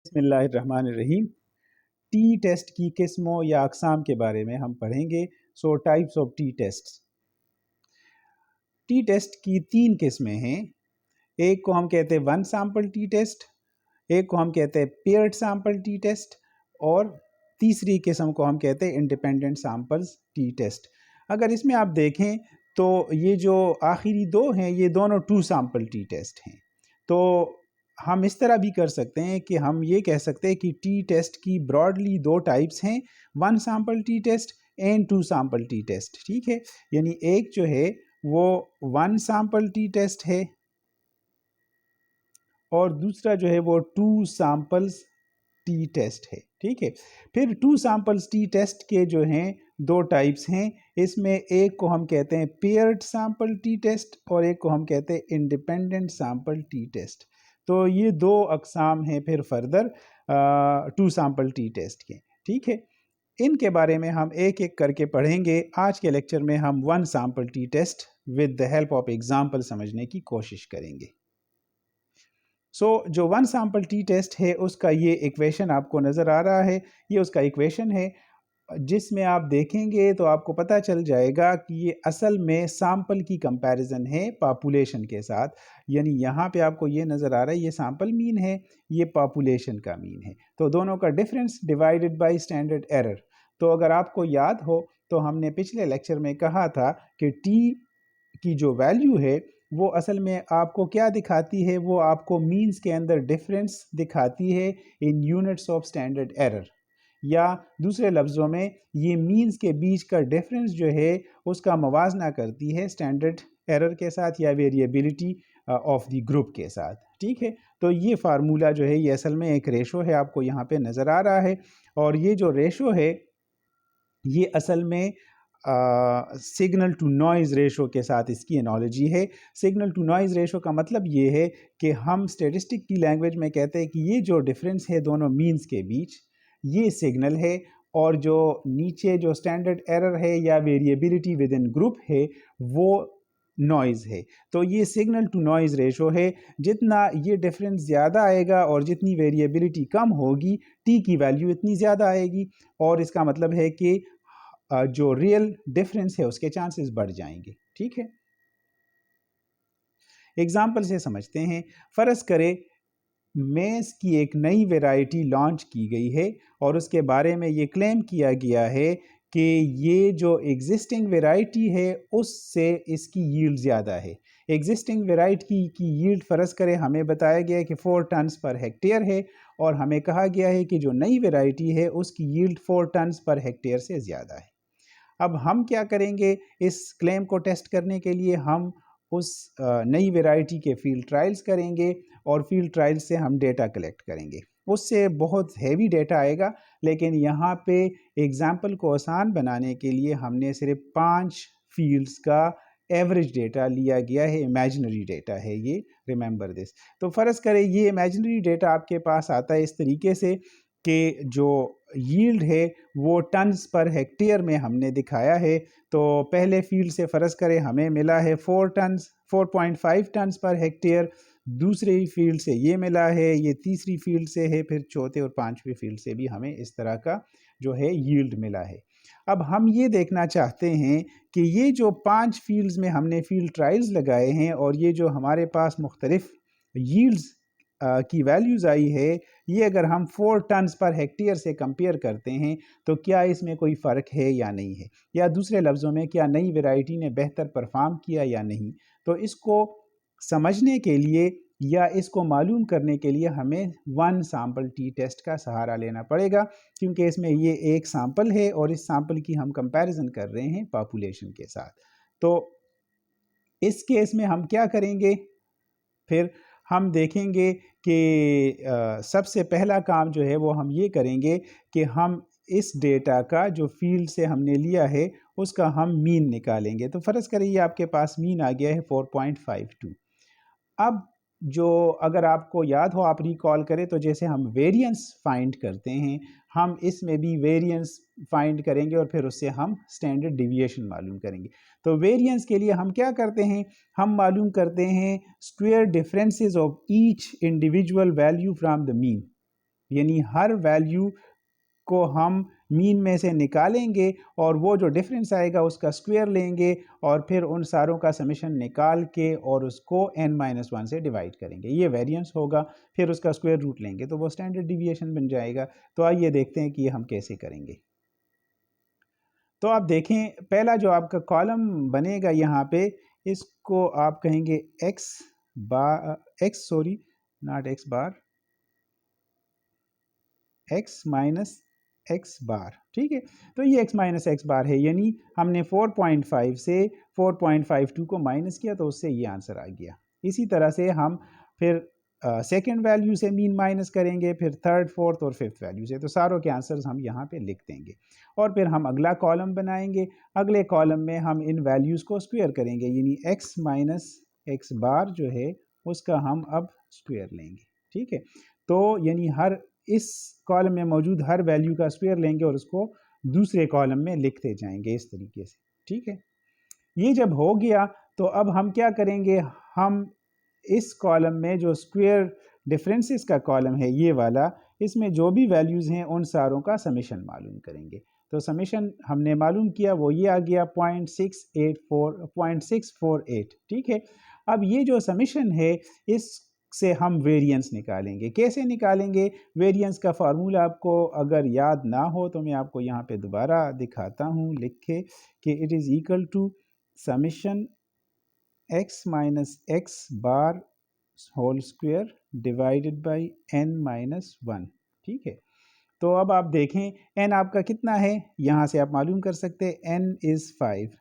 बिस्मिल्लाहिर्रहमानिर्रहीम। T test की किस्मों या अक़साम के बारे में हम पढ़ेंगे। So types of T test. T test की 3 किस्में हैं। एक को हम कहते हैं वन सैंपल टी टेस्ट, एक को हम कहते हैं पेयर्ड सैंपल टी टेस्ट और तीसरी किस्म को हम कहते हैं इंडिपेंडेंट सैंपल्स टी टेस्ट। अगर इसमें आप देखें तो ये जो आखिरी दो हैं ये दोनों टू सैंपल टी टेस्ट हैं। तो हम इस तरह भी कर सकते हैं कि हम ये कह सकते हैं कि टी टेस्ट की ब्रॉडली दो टाइप्स हैं, one sample T test and two sample T test. ठीक है, यानी एक जो है वो वन सैंपल टी टेस्ट है और दूसरा जो है वो टू सैंपल्स टी टेस्ट है। ठीक है, फिर टू सैंपल्स टी टेस्ट के जो हैं दो टाइप्स हैं। इसमें एक को हम कहते हैं पेयर्ड सैंपल टी टेस्ट और एक को हम कहते हैं इंडिपेंडेंट सैंपल टी टेस्ट। तो ये दो अक़साम हैं फिर further two sample T test के। ठीक है, इनके बारे में हम एक एक करके पढ़ेंगे। आज के लेक्चर में हम one sample T test with the help of example समझने की कोशिश करेंगे। जो वन सैंपल टी टेस्ट है उसका ये इक्वेशन आपको नज़र आ रहा है, ये उसका इक्वेशन है जिसमें आप देखेंगे तो आपको पता चल जाएगा कि ये असल में सैंपल की कंपैरिजन है पॉपुलेशन के साथ। यानी यहाँ पे आपको ये नज़र आ रहा है, ये सैंपल मीन है, ये पॉपुलेशन का मीन है। तो दोनों का difference divided by standard error. तो अगर आपको याद हो तो हमने पिछले लेक्चर में कहा था कि टी की जो वैल्यू है वो असल में आपको क्या दिखाती है, वो आपको मीन्स के अंदर डिफरेंस दिखाती है इन यूनिट्स ऑफ स्टैंडर्ड एरर, या दूसरे लफ्ज़ों में ये मीन्स के बीच का डिफरेंस जो है उसका मवाजना करती है स्टैंडर्ड एरर के साथ या वेरिएबिलिटी ऑफ द ग्रुप के साथ। ठीक है, तो ये फार्मूला जो है ये असल में एक रेशो है, आपको यहाँ पे नज़र आ रहा है। और ये जो रेशो है ये असल में सिग्नल टू नॉइज़ रेशो के साथ इसकी एनालॉजी है। सिग्नल टू नॉइज़ रेशो का मतलब ये है कि हम स्टैटिस्टिक की लैंग्वेज में कहते हैं कि ये जो डिफरेंस है दोनों मीन्स के बीच ये सिग्नल है, और जो नीचे जो स्टैंडर्ड एरर है या वेरिएबिलिटी विद इन ग्रुप है वो नॉइज़ है। तो ये सिग्नल टू नॉइज़ रेशो है। जितना ये डिफरेंस ज़्यादा आएगा और जितनी वेरिएबिलिटी कम होगी टी की वैल्यू इतनी ज़्यादा आएगी, और इसका मतलब है कि जो रियल डिफरेंस है उसके चांसेस बढ़ जाएंगे। ठीक है, एग्जाम्पल से समझते हैं। फ़र्ज़ करें मेज़ की एक नई वैरायटी लॉन्च की गई है और उसके बारे में ये क्लेम किया गया है कि ये जो एग्जिस्टिंग वैरायटी है उससे इसकी यील्ड ज़्यादा है। एग्जिस्टिंग वैरायटी की यील्ड फ़र्ज़ करें हमें बताया गया है कि 4 टन्स पर हेक्टेयर है, और हमें कहा गया है कि जो नई वैरायटी है उसकी यील्ड 4 टन्स पर हेक्टेयर से ज़्यादा है। अब हम क्या करेंगे, इस क्लेम को टेस्ट करने के लिए हम उस नई वैरायटी के फील्ड ट्रायल्स करेंगे और फील्ड ट्रायल्स से हम डेटा कलेक्ट करेंगे। उससे बहुत हैवी डेटा आएगा, लेकिन यहाँ पे एग्जाम्पल को आसान बनाने के लिए हमने सिर्फ 5 फील्ड्स का एवरेज डेटा लिया गया है। इमेजिनरी डेटा है ये, रिमेंबर दिस। तो फ़र्ज़ करें ये इमेजिनरी डेटा आपके पास आता है इस तरीके से कि जो यील्ड है वो टन्स पर हेक्टेयर में हमने दिखाया है। तो पहले फील्ड से फ़र्ज़ करें हमें मिला है 4.5 टन्स पर हेक्टेयर, दूसरी फील्ड से ये मिला है, ये तीसरी फील्ड से है, फिर चौथे और पांचवी फील्ड से भी हमें इस तरह का जो है यील्ड मिला है। अब हम ये देखना चाहते हैं कि ये जो 5 फील्ड्स में हमने फील्ड ट्रायल्स लगाए हैं और ये जो हमारे पास मुख्तलिफ यील्ड्स की वैल्यूज़ आई है, ये अगर हम 4 टन्स पर हेक्टेयर से कंपेयर करते हैं तो क्या इसमें कोई फ़र्क है या नहीं है, या दूसरे लफ्ज़ों में क्या नई वैरायटी ने बेहतर परफॉर्म किया या नहीं। तो इसको समझने के लिए या इसको मालूम करने के लिए हमें वन सैंपल टी टेस्ट का सहारा लेना पड़ेगा, क्योंकि इसमें ये एक सैंपल है और इस सैंपल की हम कंपैरिजन कर रहे हैं पॉपुलेशन के साथ। तो इस केस में हम क्या करेंगे, फिर हम देखेंगे कि सबसे पहला काम जो है वो हम ये करेंगे कि हम इस डेटा का जो फील्ड से हमने लिया है उसका हम मीन निकालेंगे। तो फ़र्ज़ करिए आपके पास मीन आ गया है 4.52। अब जो अगर आपको याद हो, आप रिकॉल करें तो जैसे हम वेरिएंस फाइंड करते हैं, हम इसमें भी वेरिएंस फाइंड करेंगे और फिर उससे हम स्टैंडर्ड डिविएशन मालूम करेंगे। तो वेरिएंस के लिए हम क्या करते हैं, हम मालूम करते हैं square differences of each individual value from the mean. यानी हर वैल्यू को हम मीन में से निकालेंगे और वो जो डिफरेंस आएगा उसका स्क्वायर लेंगे और फिर उन सारों का समेशन निकाल के और उसको n-1 से डिवाइड करेंगे। ये वेरिएंस होगा, फिर उसका स्क्वायर रूट लेंगे तो वो स्टैंडर्ड डिविएशन बन जाएगा। तो आइए देखते हैं कि ये हम कैसे करेंगे। तो आप देखें, पहला जो आपका कॉलम बनेगा यहाँ पे, इसको आप कहेंगे x माइनस एक्स बार, ठीक है। तो ये x माइनस एक्स बार है, यानी हमने 4.5 से 4.52 को माइनस किया तो उससे ये आंसर आ गया। इसी तरह से हम फिर सेकेंड वैल्यू से मीन माइनस करेंगे, फिर थर्ड, फोर्थ और फिफ्थ वैल्यू से, तो सारों के आंसर्स हम यहाँ पे लिख देंगे। और फिर हम अगला कॉलम बनाएंगे, अगले कॉलम में हम इन वैल्यूज़ को स्क्वायर करेंगे, यानी x माइनस एक्स बार जो है उसका हम अब स्क्वायर लेंगे, ठीक है। तो यानी हर इस कॉलम में मौजूद हर वैल्यू का स्क्वायर लेंगे और उसको दूसरे कॉलम में लिखते जाएंगे इस तरीके से, ठीक है। ये जब हो गया तो अब हम क्या करेंगे, हम इस कॉलम में जो स्क्वायर डिफरेंसेस का कॉलम है ये वाला, इसमें जो भी वैल्यूज़ हैं उन सारों का समेशन मालूम करेंगे। तो समेशन हमने मालूम किया, वो ये आ गया 0.648, ठीक है। अब ये जो समेशन है इस से हम वेरिएंस निकालेंगे। कैसे निकालेंगे? वेरिएंस का फार्मूला आपको अगर याद ना हो तो मैं आपको यहाँ पे दोबारा दिखाता हूँ लिख के कि it is equal to summation x minus X bar whole square divided by n minus 1, ठीक है। तो अब आप देखें n आपका कितना है, यहाँ से आप मालूम कर सकते हैं n इज़ 5।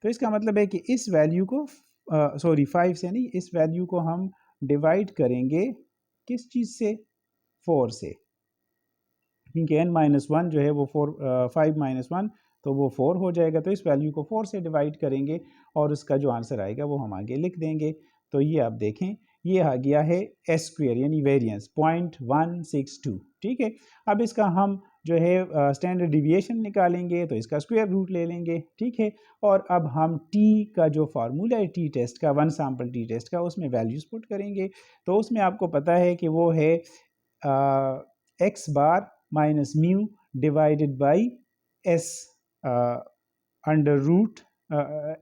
तो इसका मतलब है कि इस वैल्यू को 5 से नहीं, इस वैल्यू को हम डिवाइड करेंगे किस चीज़ से, 4 से, क्योंकि n-1 जो है वो 5-1 तो वो 4 हो जाएगा। तो इस वैल्यू को 4 से डिवाइड करेंगे और उसका जो आंसर आएगा वो हम आगे लिख देंगे। तो ये आप देखें, ये आ गया है एस स्क्वायर यानी वेरिएंस 0.162, ठीक है। अब इसका हम जो है स्टैंडर्ड डिविएशन निकालेंगे तो इसका स्क्वायर रूट ले लेंगे, ठीक है। और अब हम टी का जो फार्मूला है टी टेस्ट का, वन सैम्पल टी टेस्ट का, उसमें वैल्यूज़ पुट करेंगे। तो उसमें आपको पता है कि वो है X bar minus mu divided by S under root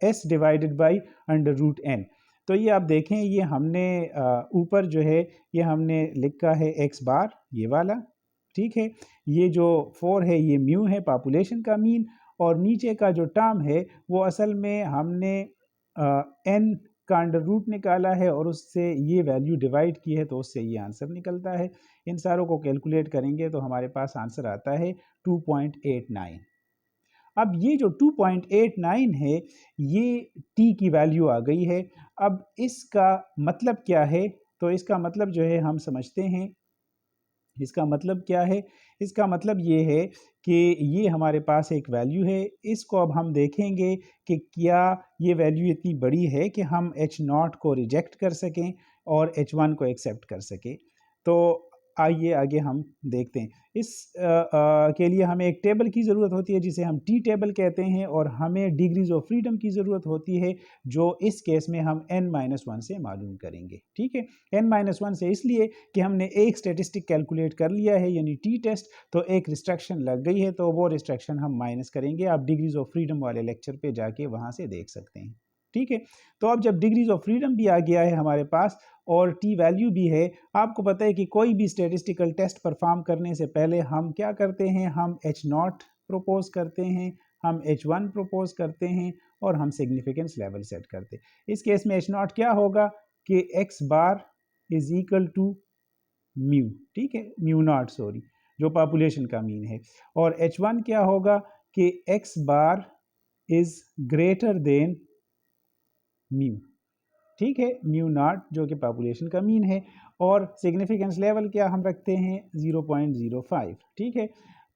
S divided by under root N. तो ये आप देखें, ये हमने ऊपर जो है ये हमने लिखा है एक्स बार ये वाला, ठीक है। ये जो 4 है ये म्यू है, पॉपुलेशन का मीन, और नीचे का जो टर्म है वो असल में हमने एन का अंडर रूट निकाला है और उससे ये वैल्यू डिवाइड की है तो उससे ये आंसर निकलता है। इन सारों को कैलकुलेट करेंगे तो हमारे पास आंसर आता है 2.89। अब ये जो 2.89 है ये t की वैल्यू आ गई है। अब इसका मतलब क्या है? तो इसका मतलब जो है हम समझते हैं, इसका मतलब क्या है? इसका मतलब ये है कि ये हमारे पास एक वैल्यू है, इसको अब हम देखेंगे कि क्या ये वैल्यू इतनी बड़ी है कि हम h0 को रिजेक्ट कर सकें और h1 को एक्सेप्ट कर सकें। तो आइए आगे हम देखते हैं। इस के लिए हमें एक टेबल की ज़रूरत होती है जिसे हम टी टेबल कहते हैं, और हमें डिग्रीज ऑफ फ्रीडम की ज़रूरत होती है जो इस केस में हम n-1 से मालूम करेंगे, ठीक है। n-1 से इसलिए कि हमने एक स्टेटिस्टिक कैलकुलेट कर लिया है यानी टी टेस्ट, तो एक रिस्ट्रिक्शन लग गई है तो वो रिस्ट्रिक्शन हम माइनस करेंगे। आप डिग्रीज ऑफ फ्रीडम वाले लेक्चर पे जाके वहाँ से देख सकते हैं, ठीक है। तो अब जब डिग्रीज ऑफ फ्रीडम भी आ गया है हमारे पास और टी वैल्यू भी है, आपको पता है कि कोई भी स्टेटिस्टिकल टेस्ट परफॉर्म करने से पहले हम क्या करते हैं, हम h0 प्रोपोज करते हैं, हम h1 प्रोपोज करते हैं और हम सिग्निफिकेंस लेवल सेट करते हैं। इस केस में h0 क्या होगा कि x bar is equal to mu, ठीक है, म्यू नॉट सॉरी, जो पॉपुलेशन का मीन है, और h1 क्या होगा कि x bar is greater than mu, ठीक है, म्यू नॉट जो कि पॉपुलेशन का मीन है, और सिग्निफिकेंस लेवल क्या हम रखते हैं 0.05, ठीक है।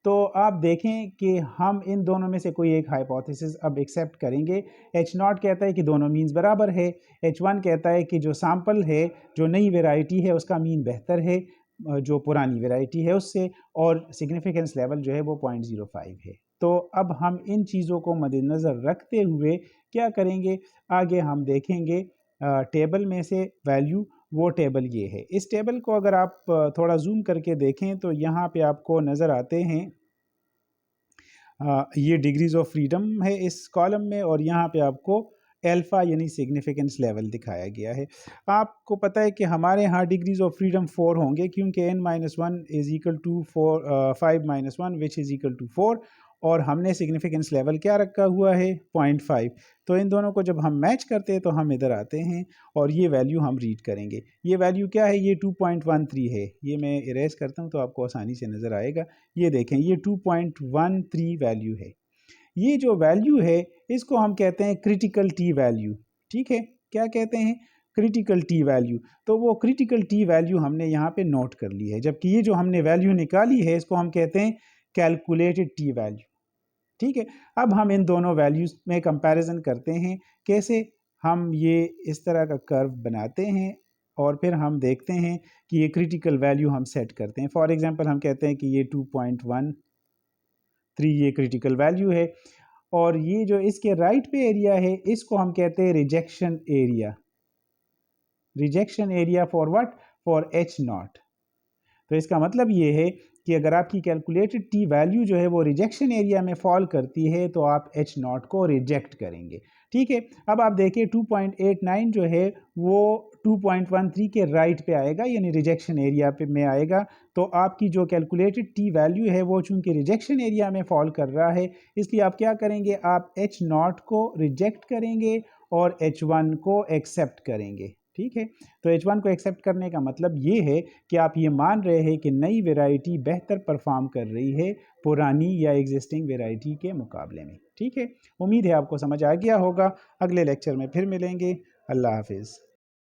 तो आप देखें कि हम इन दोनों में से कोई एक हाइपोथेसिस अब एक्सेप्ट करेंगे। h0 कहता है कि दोनों मीन्स बराबर है, h1 कहता है कि जो सैम्पल है, जो नई वेराइटी है उसका मीन बेहतर है जो पुरानी वेराइटी है उससे, और सिग्निफिकेंस लेवल जो है वो 0.05 है। तो अब हम इन चीज़ों को मद्देनज़र रखते हुए क्या करेंगे, आगे हम देखेंगे टेबल में से वैल्यू वो टेबल ये है। इस टेबल को अगर आप थोड़ा जूम करके देखें तो यहाँ पे आपको नज़र आते हैं ये डिग्रीज ऑफ फ्रीडम है इस कॉलम में, और यहाँ पे आपको अल्फ़ा यानी सिग्निफिकेंस लेवल दिखाया गया है। आपको पता है कि हमारे यहाँ डिग्रीज ऑफ फ्रीडम 4 होंगे, क्योंकि n-1 is equal to 5-1 which is equal to 4, और हमने सिग्निफिकेंस लेवल क्या रखा हुआ है 0.5। तो इन दोनों को जब हम मैच करते हैं तो हम इधर आते हैं और ये वैल्यू हम रीड करेंगे। ये वैल्यू क्या है, ये 2.13 है। ये मैं इरेज करता हूँ तो आपको आसानी से नज़र आएगा। ये देखें, ये 2.13 वैल्यू है। ये जो वैल्यू है इसको हम कहते हैं क्रिटिकल टी वैल्यू। ठीक है, क्या कहते हैं, क्रिटिकल टी वैल्यू। तो वो क्रिटिकल टी वैल्यू हमने यहाँ पे नोट कर ली है, जबकि ये जो हमने वैल्यू निकाली है इसको हम कहते हैं कैलकुलेटेड टी वैल्यू। ठीक है, अब हम इन दोनों वैल्यूज में कंपैरिजन करते हैं। कैसे, हम ये इस तरह का कर्व बनाते हैं और फिर हम देखते हैं कि ये क्रिटिकल वैल्यू हम सेट करते हैं। फॉर एग्जांपल हम कहते हैं कि ये 2.13 ये क्रिटिकल वैल्यू है, और ये जो इसके राइट पे एरिया है इसको हम कहते हैं rejection area. Rejection area for what, for H0। तो इसका मतलब ये है कि अगर आपकी कैलकुलेटेड टी वैल्यू जो है वो रिजेक्शन एरिया में फॉल करती है तो आप H0 को रिजेक्ट करेंगे। ठीक है, अब आप देखिए 2.89 जो है वो 2.13 के राइट पे आएगा, यानी रिजेक्शन एरिया पे में आएगा। तो आपकी जो कैलकुलेटेड टी वैल्यू है वो चूंकि रिजेक्शन एरिया में फॉल कर रहा है, इसलिए आप क्या करेंगे, आप H0 को रिजेक्ट करेंगे और H1 को एक्सेप्ट करेंगे। ठीक है, तो H1 को एक्सेप्ट करने का मतलब ये है कि आप ये मान रहे हैं कि नई वेराइटी बेहतर परफॉर्म कर रही है पुरानी या एग्जिस्टिंग वेराइटी के मुकाबले में। ठीक है, उम्मीद है आपको समझ आ गया होगा। अगले लेक्चर में फिर मिलेंगे। अल्लाह हाफिज़।